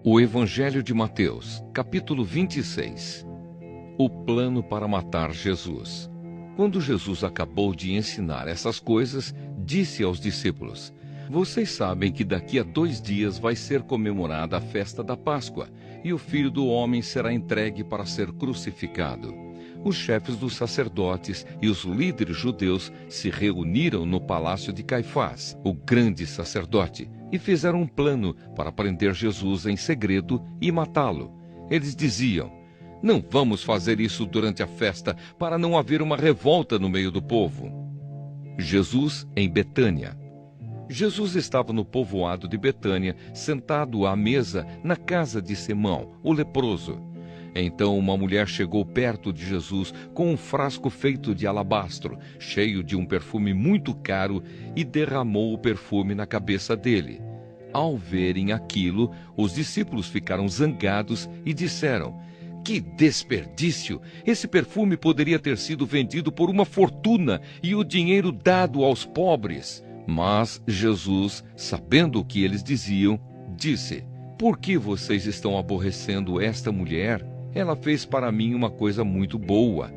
O Evangelho de Mateus, capítulo 26. O plano para matar Jesus. Quando Jesus acabou de ensinar essas coisas, disse aos discípulos: Vocês sabem que daqui a 2 dias vai ser comemorada a festa da Páscoa, e o Filho do Homem será entregue para ser crucificado. Os chefes dos sacerdotes e os líderes judeus se reuniram no palácio de Caifás, o grande sacerdote, e fizeram um plano para prender Jesus em segredo e matá-lo. Eles diziam: Não vamos fazer isso durante a festa, para não haver uma revolta no meio do povo. Jesus em Betânia. Jesus estava no povoado de Betânia, sentado à mesa na casa de Simão, o leproso. Então uma mulher chegou perto de Jesus com um frasco feito de alabastro, cheio de um perfume muito caro, e derramou o perfume na cabeça dele. Ao verem aquilo, os discípulos ficaram zangados e disseram: Que desperdício! Esse perfume poderia ter sido vendido por uma fortuna e o dinheiro dado aos pobres. Mas Jesus, sabendo o que eles diziam, disse: Por que vocês estão aborrecendo esta mulher? Ela fez para mim uma coisa muito boa,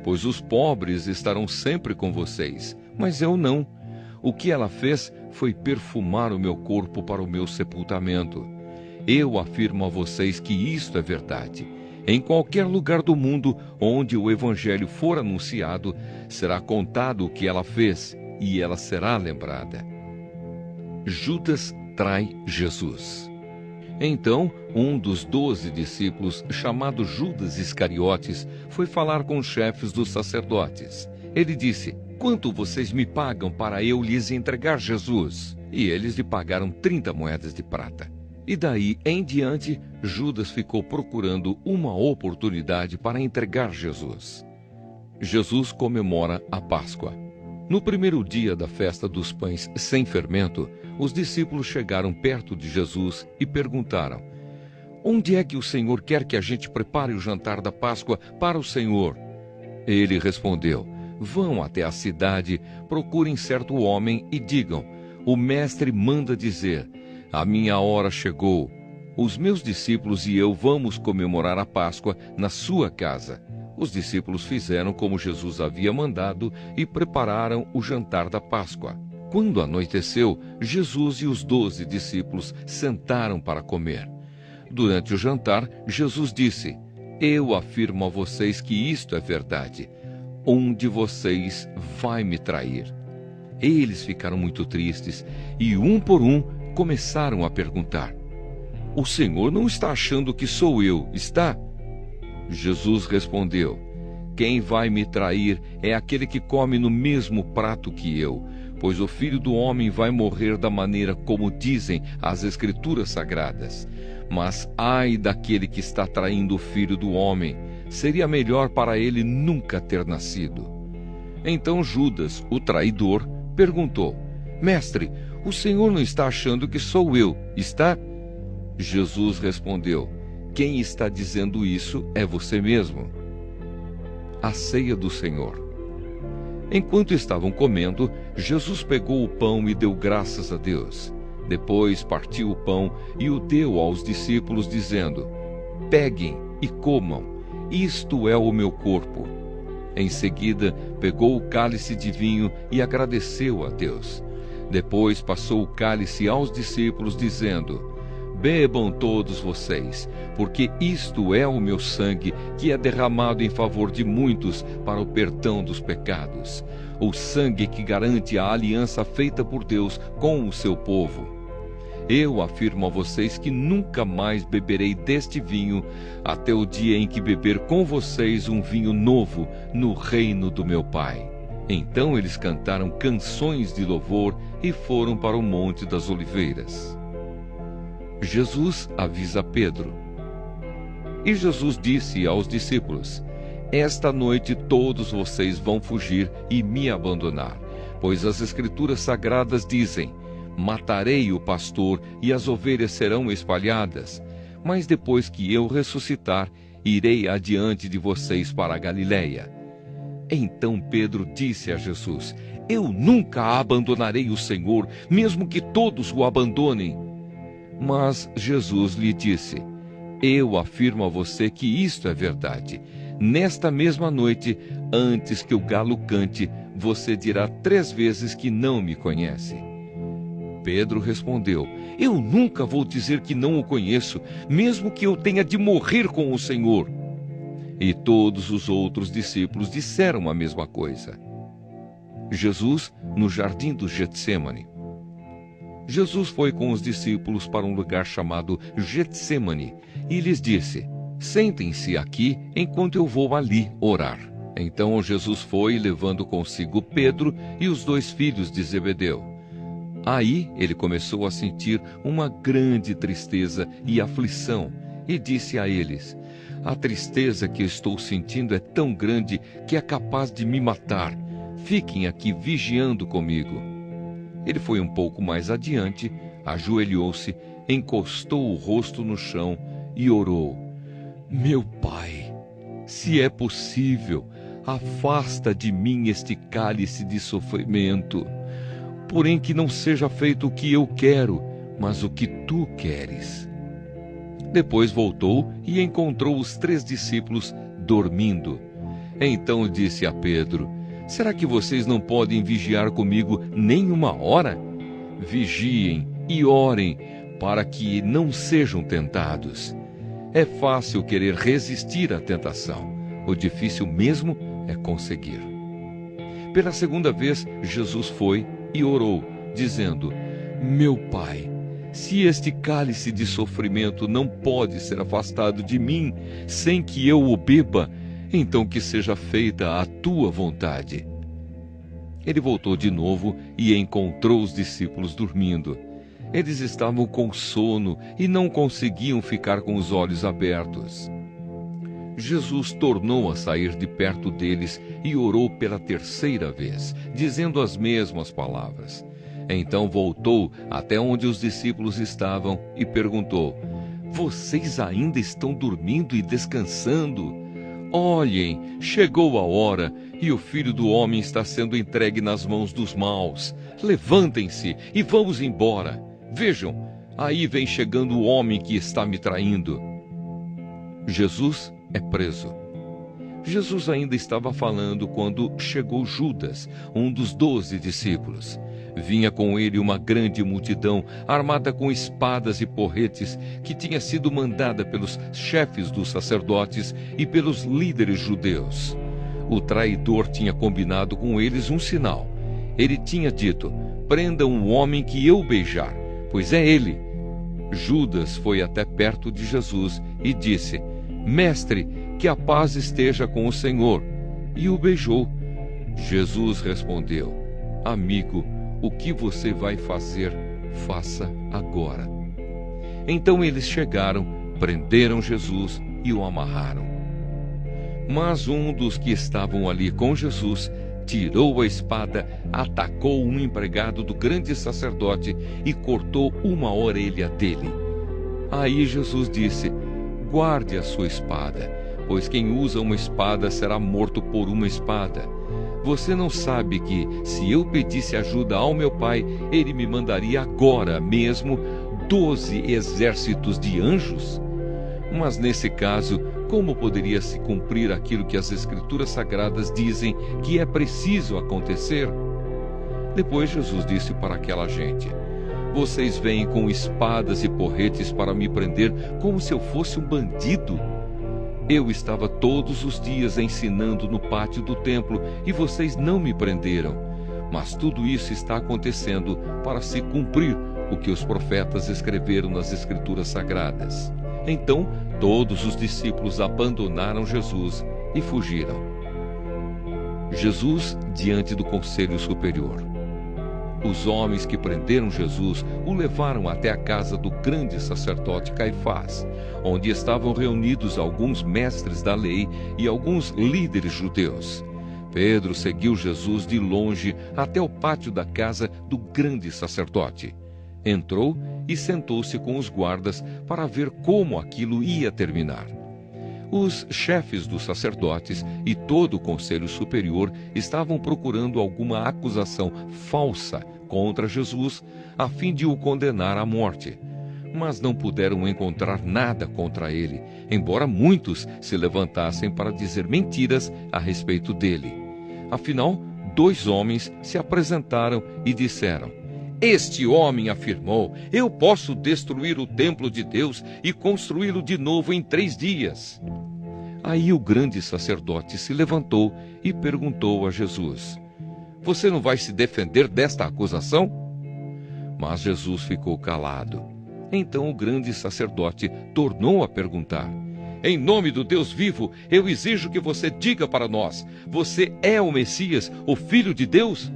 pois os pobres estarão sempre com vocês, mas eu não. O que ela fez foi perfumar o meu corpo para o meu sepultamento. Eu afirmo a vocês que isto é verdade. Em qualquer lugar do mundo onde o Evangelho for anunciado, será contado o que ela fez, e ela será lembrada. Judas trai Jesus. Então, um dos 12 discípulos, chamado Judas Iscariotes, foi falar com os chefes dos sacerdotes. Ele disse: Quanto vocês me pagam para eu lhes entregar Jesus? E eles lhe pagaram 30 moedas de prata. E daí em diante, Judas ficou procurando uma oportunidade para entregar Jesus. Jesus comemora a Páscoa. No primeiro dia da festa dos pães sem fermento, os discípulos chegaram perto de Jesus e perguntaram: Onde é que o Senhor quer que a gente prepare o jantar da Páscoa para o Senhor? Ele respondeu: Vão até a cidade, procurem certo homem e digam: O mestre manda dizer: A minha hora chegou. Os meus discípulos e eu vamos comemorar a Páscoa na sua casa. Os discípulos fizeram como Jesus havia mandado e prepararam o jantar da Páscoa. Quando anoiteceu, Jesus e os 12 discípulos sentaram para comer. Durante o jantar, Jesus disse: Eu afirmo a vocês que isto é verdade. Um de vocês vai me trair. Eles ficaram muito tristes e, um por um, começaram a perguntar: O Senhor não está achando que sou eu, está? Jesus respondeu: Quem vai me trair é aquele que come no mesmo prato que eu, pois o Filho do Homem vai morrer da maneira como dizem as Escrituras Sagradas. Mas ai daquele que está traindo o Filho do Homem, seria melhor para ele nunca ter nascido. Então Judas, o traidor, perguntou: Mestre, o Senhor não está achando que sou eu, está? Jesus respondeu: Quem está dizendo isso é você mesmo. A ceia do Senhor. Enquanto estavam comendo, Jesus pegou o pão e deu graças a Deus. Depois partiu o pão e o deu aos discípulos, dizendo: Peguem e comam, isto é o meu corpo. Em seguida, pegou o cálice de vinho e agradeceu a Deus. Depois passou o cálice aos discípulos, dizendo: Bebam todos vocês, porque isto é o meu sangue, que é derramado em favor de muitos para o perdão dos pecados. O sangue que garante a aliança feita por Deus com o seu povo. Eu afirmo a vocês que nunca mais beberei deste vinho, até o dia em que beber com vocês um vinho novo no reino do meu Pai. Então eles cantaram canções de louvor e foram para o Monte das Oliveiras. Jesus avisa Pedro. E Jesus disse aos discípulos: Esta noite todos vocês vão fugir e me abandonar, pois as Escrituras Sagradas dizem: Matarei o pastor e as ovelhas serão espalhadas. Mas depois que eu ressuscitar, irei adiante de vocês para a Galiléia. Então Pedro disse a Jesus: Eu nunca abandonarei o Senhor, mesmo que todos o abandonem. Mas Jesus lhe disse: eu afirmo a você que isto é verdade. Nesta mesma noite, antes que o galo cante, você dirá 3 vezes que não me conhece. Pedro respondeu: eu nunca vou dizer que não o conheço, mesmo que eu tenha de morrer com o Senhor. E todos os outros discípulos disseram a mesma coisa. Jesus no jardim do Getsêmani. Jesus foi com os discípulos para um lugar chamado Getsêmani e lhes disse: sentem-se aqui enquanto eu vou ali orar. Então Jesus foi, levando consigo Pedro e os 2 filhos de Zebedeu. Aí ele começou a sentir uma grande tristeza e aflição e disse a eles: a tristeza que estou sentindo é tão grande que é capaz de me matar. Fiquem aqui vigiando comigo. Ele foi um pouco mais adiante, ajoelhou-se, encostou o rosto no chão e orou: meu Pai, se é possível, afasta de mim este cálice de sofrimento. Porém que não seja feito o que eu quero, mas o que tu queres. Depois voltou e encontrou os 3 discípulos dormindo. Então disse a Pedro: será que vocês não podem vigiar comigo nem 1 hora? Vigiem e orem, para que não sejam tentados. É fácil querer resistir à tentação. O difícil mesmo é conseguir. Pela 2ª vez, Jesus foi e orou, dizendo: meu Pai, se este cálice de sofrimento não pode ser afastado de mim sem que eu o beba, então que seja feita a tua vontade. Ele voltou de novo e encontrou os discípulos dormindo. Eles estavam com sono e não conseguiam ficar com os olhos abertos. Jesus tornou a sair de perto deles e orou pela 3ª vez, dizendo as mesmas palavras. Então voltou até onde os discípulos estavam e perguntou: vocês ainda estão dormindo e descansando? Olhem, chegou a hora e o Filho do Homem está sendo entregue nas mãos dos maus. Levantem-se e vamos embora. Vejam, aí vem chegando o homem que está me traindo. Jesus é preso. Jesus ainda estava falando quando chegou Judas, um dos 12 discípulos. Vinha com ele uma grande multidão, armada com espadas e porretes, que tinha sido mandada pelos chefes dos sacerdotes e pelos líderes judeus. O traidor tinha combinado com eles um sinal. Ele tinha dito: prendam um homem que eu beijar, pois é ele. Judas foi até perto de Jesus e disse: mestre, que a paz esteja com o Senhor. E o beijou. Jesus respondeu: amigo, o que você vai fazer, faça agora. Então eles chegaram, prenderam Jesus e o amarraram. Mas um dos que estavam ali com Jesus tirou a espada, atacou um empregado do grande sacerdote e cortou uma orelha dele. Aí Jesus disse: guarde a sua espada, pois quem usa uma espada será morto por uma espada. Você não sabe que, se eu pedisse ajuda ao meu Pai, ele me mandaria agora mesmo 12 exércitos de anjos? Mas nesse caso, como poderia se cumprir aquilo que as Escrituras Sagradas dizem que é preciso acontecer? Depois Jesus disse para aquela gente: vocês vêm com espadas e porretes para me prender como se eu fosse um bandido? Eu estava todos os dias ensinando no pátio do templo e vocês não me prenderam. Mas tudo isso está acontecendo para se cumprir o que os profetas escreveram nas Escrituras Sagradas. Então todos os discípulos abandonaram Jesus e fugiram. Jesus diante do Conselho Superior. Os homens que prenderam Jesus o levaram até a casa do grande sacerdote Caifás, onde estavam reunidos alguns mestres da lei e alguns líderes judeus. Pedro seguiu Jesus de longe até o pátio da casa do grande sacerdote. Entrou e sentou-se com os guardas para ver como aquilo ia terminar. Os chefes dos sacerdotes e todo o conselho superior estavam procurando alguma acusação falsa contra Jesus, a fim de o condenar à morte. mas não puderam encontrar nada contra ele, embora muitos se levantassem para dizer mentiras a respeito dele. Afinal, 2 homens se apresentaram e disseram: Este homem afirmou: Eu posso destruir o templo de Deus e construí-lo de novo em 3 dias. Aí o grande sacerdote se levantou e perguntou a Jesus: Você não vai se defender desta acusação? Mas Jesus ficou calado. Então o grande sacerdote tornou a perguntar: Em nome do Deus vivo, eu exijo que você diga para nós: Você é o Messias, o Filho de Deus?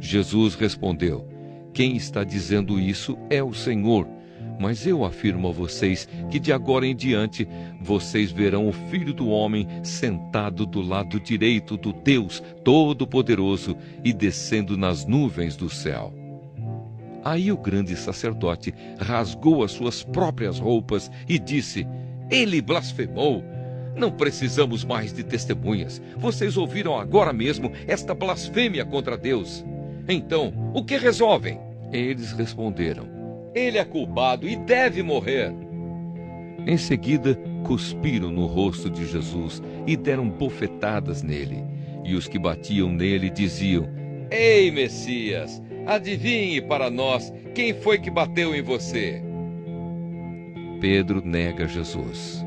Jesus respondeu: Quem está dizendo isso é o Senhor. Mas eu afirmo a vocês que de agora em diante vocês verão o Filho do Homem sentado do lado direito do Deus Todo-Poderoso e descendo nas nuvens do céu. Aí o grande sacerdote rasgou as suas próprias roupas e disse: Ele blasfemou! Não precisamos mais de testemunhas. Vocês ouviram agora mesmo esta blasfêmia contra Deus. Então, o que resolvem? Eles responderam: Ele é culpado e deve morrer. Em seguida, cuspiram no rosto de Jesus e deram bofetadas nele. E os que batiam nele diziam: Ei, Messias, adivinhe para nós quem foi que bateu em você. Pedro nega Jesus.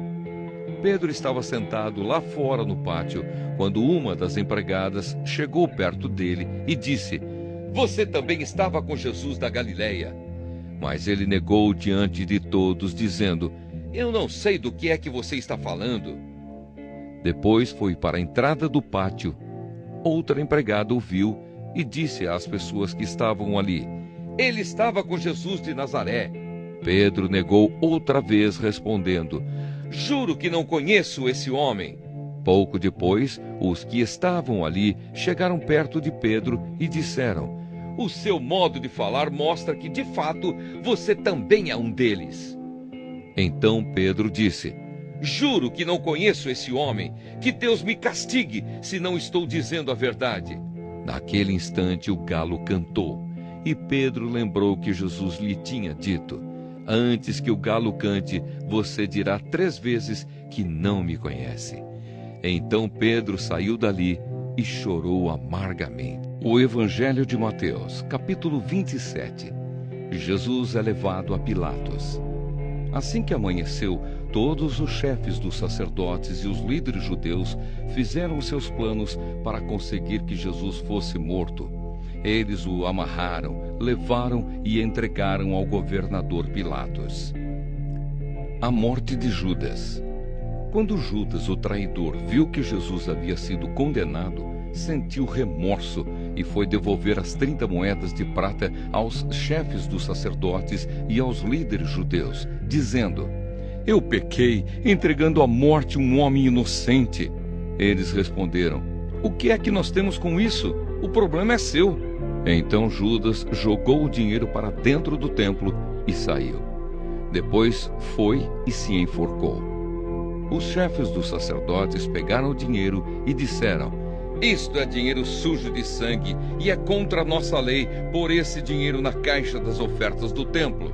Pedro estava sentado lá fora no pátio, quando uma das empregadas chegou perto dele e disse: Você também estava com Jesus da Galileia. Mas ele negou diante de todos, dizendo: Eu não sei do que é que você está falando. Depois foi para a entrada do pátio. Outra empregada o viu e disse às pessoas que estavam ali: Ele estava com Jesus de Nazaré. Pedro negou outra vez, respondendo: Juro que não conheço esse homem. Pouco depois, os que estavam ali chegaram perto de Pedro e disseram: O seu modo de falar mostra que, de fato, você também é um deles. Então Pedro disse: Juro que não conheço esse homem. Que Deus me castigue se não estou dizendo a verdade. Naquele instante o galo cantou, e Pedro lembrou que Jesus lhe tinha dito: Antes que o galo cante, você dirá 3 vezes que não me conhece. Então Pedro saiu dali e chorou amargamente. O Evangelho de Mateus, capítulo 27. Jesus é levado a Pilatos. Assim que amanheceu, todos os chefes dos sacerdotes e os líderes judeus fizeram seus planos para conseguir que Jesus fosse morto. Eles o amarraram, levaram e entregaram ao governador Pilatos. A morte de Judas. Quando Judas, o traidor, viu que Jesus havia sido condenado, sentiu remorso e foi devolver as 30 moedas de prata aos chefes dos sacerdotes e aos líderes judeus, dizendo: Eu pequei, entregando à morte um homem inocente. Eles responderam: O que é que nós temos com isso? O problema é seu. Então Judas jogou o dinheiro para dentro do templo e saiu. Depois foi e se enforcou. Os chefes dos sacerdotes pegaram o dinheiro e disseram: Isto é dinheiro sujo de sangue e é contra a nossa lei pôr esse dinheiro na caixa das ofertas do templo.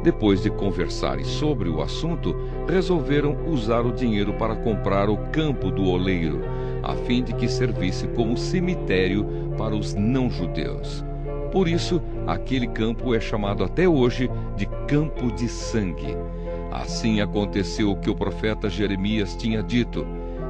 Depois de conversarem sobre o assunto, resolveram usar o dinheiro para comprar o campo do oleiro, a fim de que servisse como cemitério para os não-judeus. Por isso, aquele campo é chamado até hoje de Campo de Sangue. Assim aconteceu o que o profeta Jeremias tinha dito: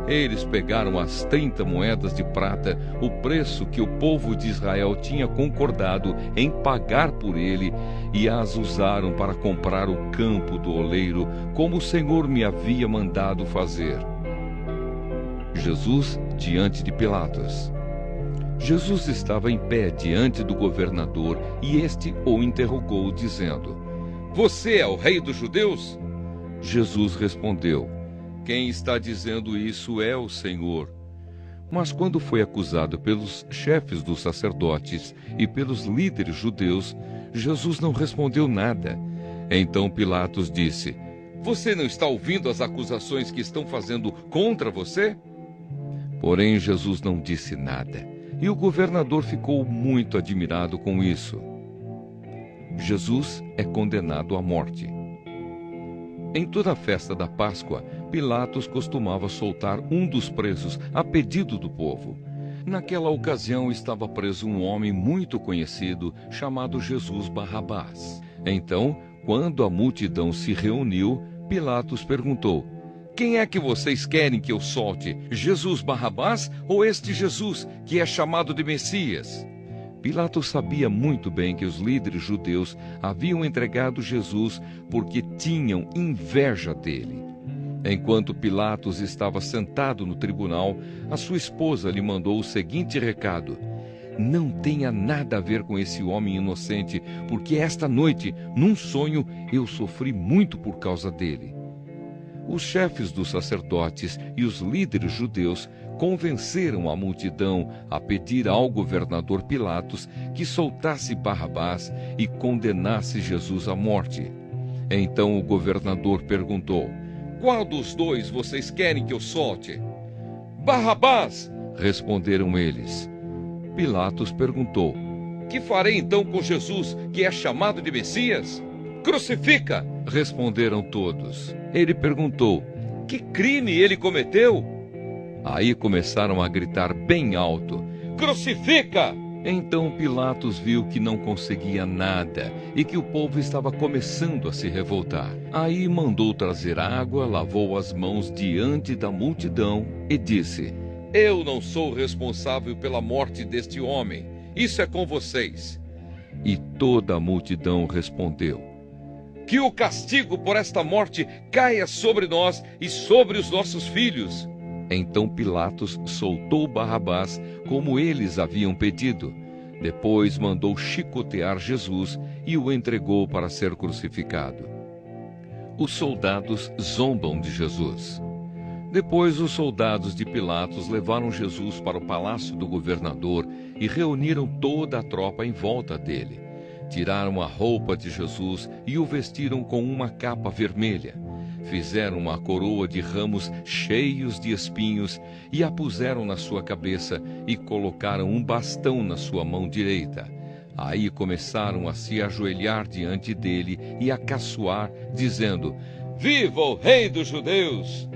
Eles pegaram as 30 moedas de prata, o preço que o povo de Israel tinha concordado em pagar por ele, e as usaram para comprar o campo do oleiro, como o Senhor me havia mandado fazer. Jesus diante de Pilatos. Jesus estava em pé diante do governador e este o interrogou, dizendo: Você é o rei dos judeus? Jesus respondeu: Quem está dizendo isso é o Senhor. Mas quando foi acusado pelos chefes dos sacerdotes e pelos líderes judeus, Jesus não respondeu nada. Então Pilatos disse: Você não está ouvindo as acusações que estão fazendo contra você? Porém Jesus não disse nada, e o governador ficou muito admirado com isso. Jesus é condenado à morte. Em toda a festa da Páscoa, Pilatos costumava soltar um dos presos a pedido do povo. Naquela ocasião estava preso um homem muito conhecido chamado Jesus Barrabás. Então, quando a multidão se reuniu, Pilatos perguntou: quem é que vocês querem que eu solte? Jesus Barrabás ou este Jesus, que é chamado de Messias? Pilatos sabia muito bem que os líderes judeus haviam entregado Jesus porque tinham inveja dele. Enquanto Pilatos estava sentado no tribunal, a sua esposa lhe mandou o seguinte recado: não tenha nada a ver com esse homem inocente, porque esta noite, num sonho, eu sofri muito por causa dele. Os chefes dos sacerdotes e os líderes judeus convenceram a multidão a pedir ao governador Pilatos que soltasse Barrabás e condenasse Jesus à morte. Então o governador perguntou: qual dos dois vocês querem que eu solte? Barrabás, responderam eles. Pilatos perguntou: que farei então com Jesus, que é chamado de Messias? Crucifica, responderam todos. Ele perguntou: que crime ele cometeu? Aí começaram a gritar bem alto: crucifica! Então Pilatos viu que não conseguia nada e que o povo estava começando a se revoltar. Aí mandou trazer água, lavou as mãos diante da multidão e disse: eu não sou responsável pela morte deste homem. Isso é com vocês. E toda a multidão respondeu: que o castigo por esta morte caia sobre nós e sobre os nossos filhos. Então Pilatos soltou Barrabás, como eles haviam pedido. Depois mandou chicotear Jesus e o entregou para ser crucificado. Os soldados zombam de Jesus. Depois os soldados de Pilatos levaram Jesus para o palácio do governador e reuniram toda a tropa em volta dele. Tiraram a roupa de Jesus e o vestiram com uma capa vermelha. Fizeram uma coroa de ramos cheios de espinhos e a puseram na sua cabeça e colocaram um bastão na sua mão direita. Aí começaram a se ajoelhar diante dele e a caçoar, dizendo: viva o rei dos judeus!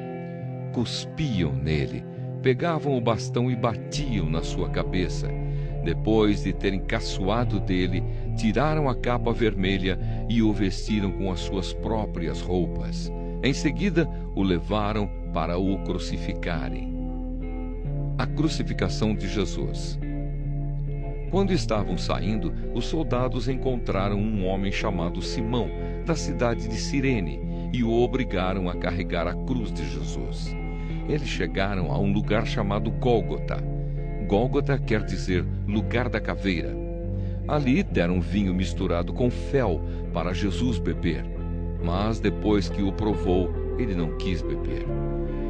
Cuspiam nele, pegavam o bastão e batiam na sua cabeça. Depois de terem caçoado dele, tiraram a capa vermelha e o vestiram com as suas próprias roupas. Em seguida, o levaram para o crucificarem. A crucificação de Jesus. Quando estavam saindo, os soldados encontraram um homem chamado Simão, da cidade de Cirene, e o obrigaram a carregar a cruz de Jesus. Eles chegaram a um lugar chamado Gólgota. Gólgota quer dizer lugar da caveira. Ali deram vinho misturado com fel para Jesus beber. Mas depois que o provou, ele não quis beber.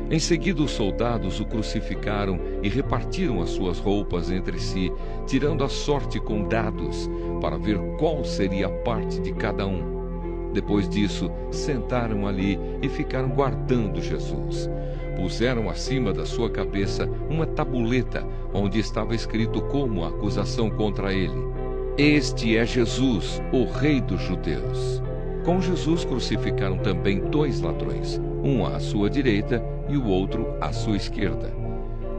Em seguida, os soldados o crucificaram e repartiram as suas roupas entre si, tirando a sorte com dados, para ver qual seria a parte de cada um. Depois disso, sentaram ali e ficaram guardando Jesus. Puseram acima da sua cabeça uma tabuleta, onde estava escrito como acusação contra ele: este é Jesus, o Rei dos Judeus. Com Jesus crucificaram também 2 ladrões, um à sua direita e o outro à sua esquerda.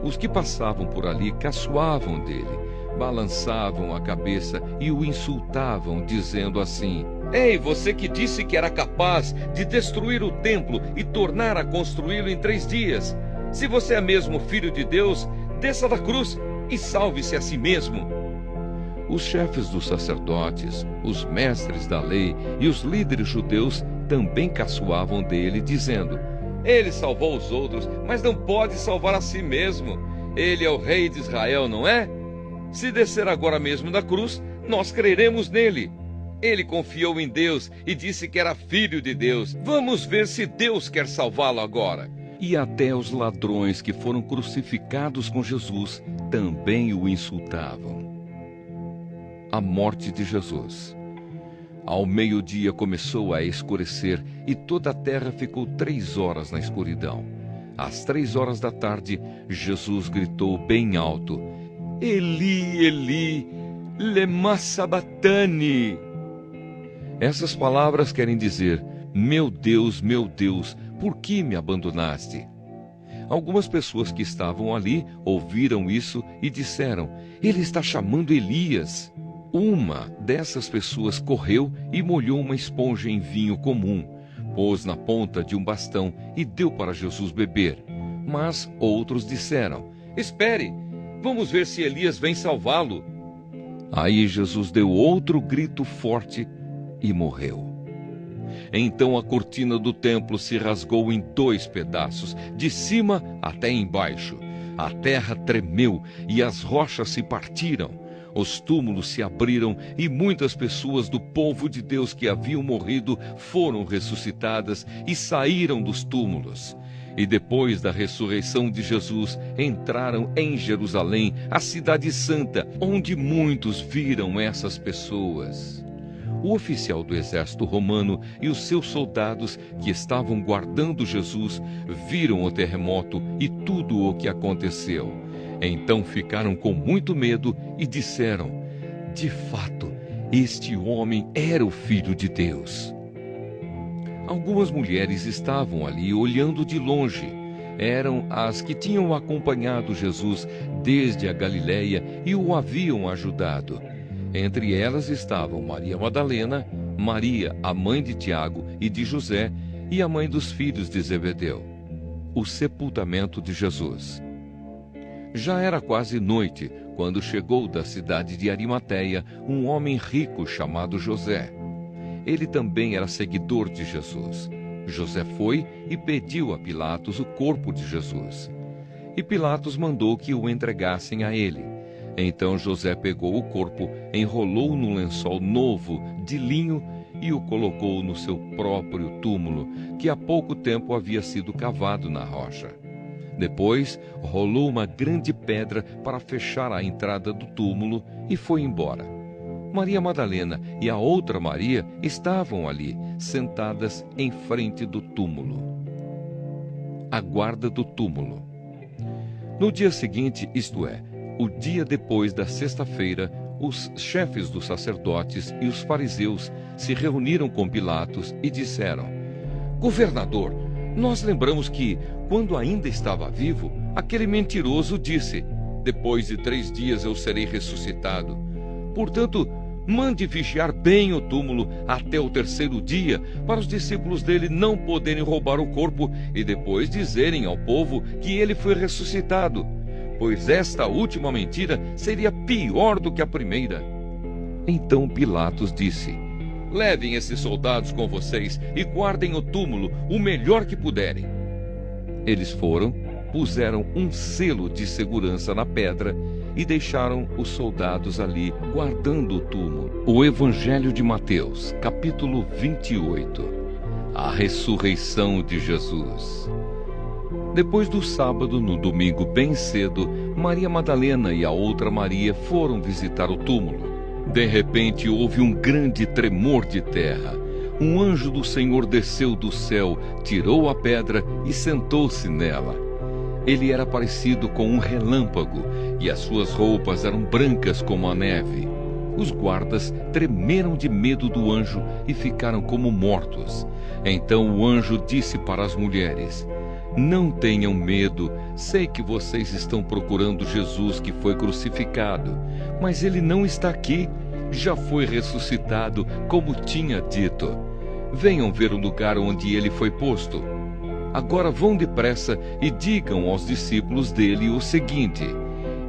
Os que passavam por ali caçoavam dele, balançavam a cabeça e o insultavam, dizendo assim: ei, você que disse que era capaz de destruir o templo e tornar a construí-lo em 3 dias. Se você é mesmo filho de Deus, desça da cruz e salve-se a si mesmo. Os chefes dos sacerdotes, os mestres da lei e os líderes judeus também caçoavam dele, dizendo: ele salvou os outros, mas não pode salvar a si mesmo. Ele é o rei de Israel, não é? Se descer agora mesmo da cruz, nós creremos nele. Ele confiou em Deus e disse que era filho de Deus. Vamos ver se Deus quer salvá-lo agora. E até os ladrões que foram crucificados com Jesus também o insultavam. A morte de Jesus. Ao meio-dia começou a escurecer e toda a terra ficou 3 horas na escuridão. Às 3 horas da tarde, Jesus gritou bem alto: Eli, Eli, lema sabachthani. Essas palavras querem dizer: meu Deus, por que me abandonaste? Algumas pessoas que estavam ali ouviram isso e disseram: ele está chamando Elias. Uma dessas pessoas correu e molhou uma esponja em vinho comum, pôs na ponta de um bastão e deu para Jesus beber. Mas outros disseram: espere, vamos ver se Elias vem salvá-lo. Aí Jesus deu outro grito forte e morreu. Então a cortina do templo se rasgou em 2 pedaços, de cima até embaixo. A terra tremeu e as rochas se partiram. Os túmulos se abriram e muitas pessoas do povo de Deus que haviam morrido foram ressuscitadas e saíram dos túmulos. E depois da ressurreição de Jesus, entraram em Jerusalém, a cidade santa, onde muitos viram essas pessoas. O oficial do exército romano e os seus soldados que estavam guardando Jesus viram o terremoto e tudo o que aconteceu. Então ficaram com muito medo e disseram: de fato, este homem era o Filho de Deus. Algumas mulheres estavam ali olhando de longe. Eram as que tinham acompanhado Jesus desde a Galileia e o haviam ajudado. Entre elas estavam Maria Madalena, Maria, a mãe de Tiago e de José, e a mãe dos filhos de Zebedeu. O sepultamento de Jesus. Já era quase noite, quando chegou da cidade de Arimateia um homem rico chamado José. Ele também era seguidor de Jesus. José foi e pediu a Pilatos o corpo de Jesus. E Pilatos mandou que o entregassem a ele. Então José pegou o corpo, enrolou num lençol novo de linho e o colocou no seu próprio túmulo, que há pouco tempo havia sido cavado na rocha. Depois rolou uma grande pedra para fechar a entrada do túmulo e foi embora. Maria Madalena e a outra Maria estavam ali, sentadas em frente do túmulo. A guarda do túmulo. No dia seguinte, isto é, o dia depois da sexta-feira, os chefes dos sacerdotes e os fariseus se reuniram com Pilatos e disseram: governador, nós lembramos que, quando ainda estava vivo, aquele mentiroso disse: depois de 3 dias eu serei ressuscitado. Portanto, mande vigiar bem o túmulo até o 3º dia, para os discípulos dele não poderem roubar o corpo e depois dizerem ao povo que ele foi ressuscitado, pois esta última mentira seria pior do que a primeira. Então Pilatos disse: levem esses soldados com vocês e guardem o túmulo o melhor que puderem. Eles foram, puseram um selo de segurança na pedra e deixaram os soldados ali guardando o túmulo. O Evangelho de Mateus, capítulo 28. A ressurreição de Jesus. Depois do sábado, no domingo bem cedo, Maria Madalena e a outra Maria foram visitar o túmulo. De repente houve um grande tremor de terra. Um anjo do Senhor desceu do céu, tirou a pedra e sentou-se nela. Ele era parecido com um relâmpago e as suas roupas eram brancas como a neve. Os guardas tremeram de medo do anjo e ficaram como mortos. Então o anjo disse para as mulheres: não tenham medo, sei que vocês estão procurando Jesus que foi crucificado, mas ele não está aqui, já foi ressuscitado, como tinha dito. Venham ver o lugar onde ele foi posto. Agora vão depressa e digam aos discípulos dele o seguinte: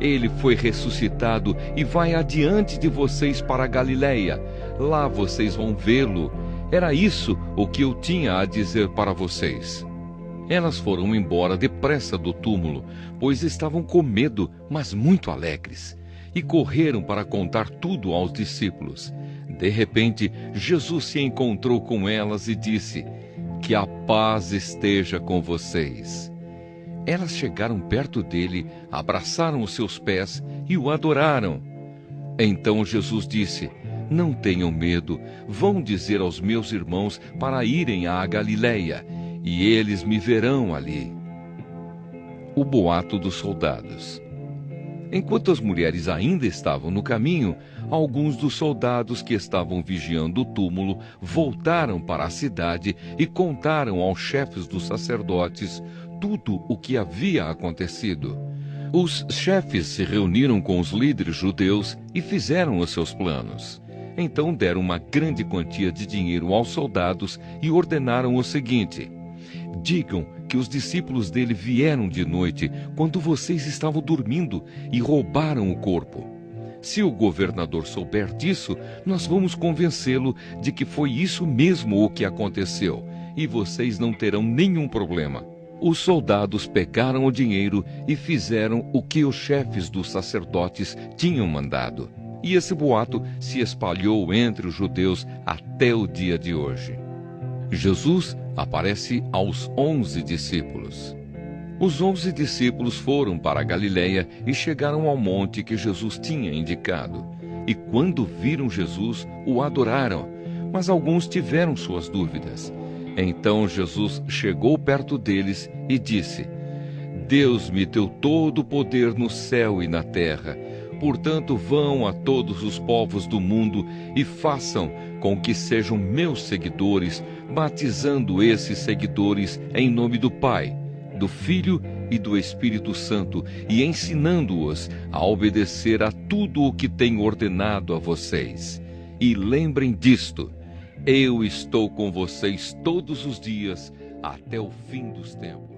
ele foi ressuscitado e vai adiante de vocês para a Galileia. Lá vocês vão vê-lo. Era isso o que eu tinha a dizer para vocês. Elas foram embora depressa do túmulo, pois estavam com medo, mas muito alegres, e correram para contar tudo aos discípulos. De repente, Jesus se encontrou com elas e disse: que a paz esteja com vocês. Elas chegaram perto dele, abraçaram os seus pés e o adoraram. Então Jesus disse: não tenham medo, vão dizer aos meus irmãos para irem à Galileia, e eles me verão ali. O boato dos soldados. Enquanto as mulheres ainda estavam no caminho, alguns dos soldados que estavam vigiando o túmulo voltaram para a cidade e contaram aos chefes dos sacerdotes tudo o que havia acontecido. Os chefes se reuniram com os líderes judeus e fizeram os seus planos. Então deram uma grande quantia de dinheiro aos soldados e ordenaram o seguinte: digam que os discípulos dele vieram de noite, quando vocês estavam dormindo, e roubaram o corpo. Se o governador souber disso, nós vamos convencê-lo de que foi isso mesmo o que aconteceu, e vocês não terão nenhum problema. Os soldados pegaram o dinheiro e fizeram o que os chefes dos sacerdotes tinham mandado. E esse boato se espalhou entre os judeus até o dia de hoje. Jesus aparece aos 11 discípulos. Os 11 discípulos foram para a Galileia e chegaram ao monte que Jesus tinha indicado. E quando viram Jesus, o adoraram, mas alguns tiveram suas dúvidas. Então Jesus chegou perto deles e disse: Deus me deu todo o poder no céu e na terra. Portanto, vão a todos os povos do mundo e façam com que sejam meus seguidores, batizando esses seguidores em nome do Pai, do Filho e do Espírito Santo, e ensinando-os a obedecer a tudo o que tenho ordenado a vocês. E lembrem disto: eu estou com vocês todos os dias até o fim dos tempos.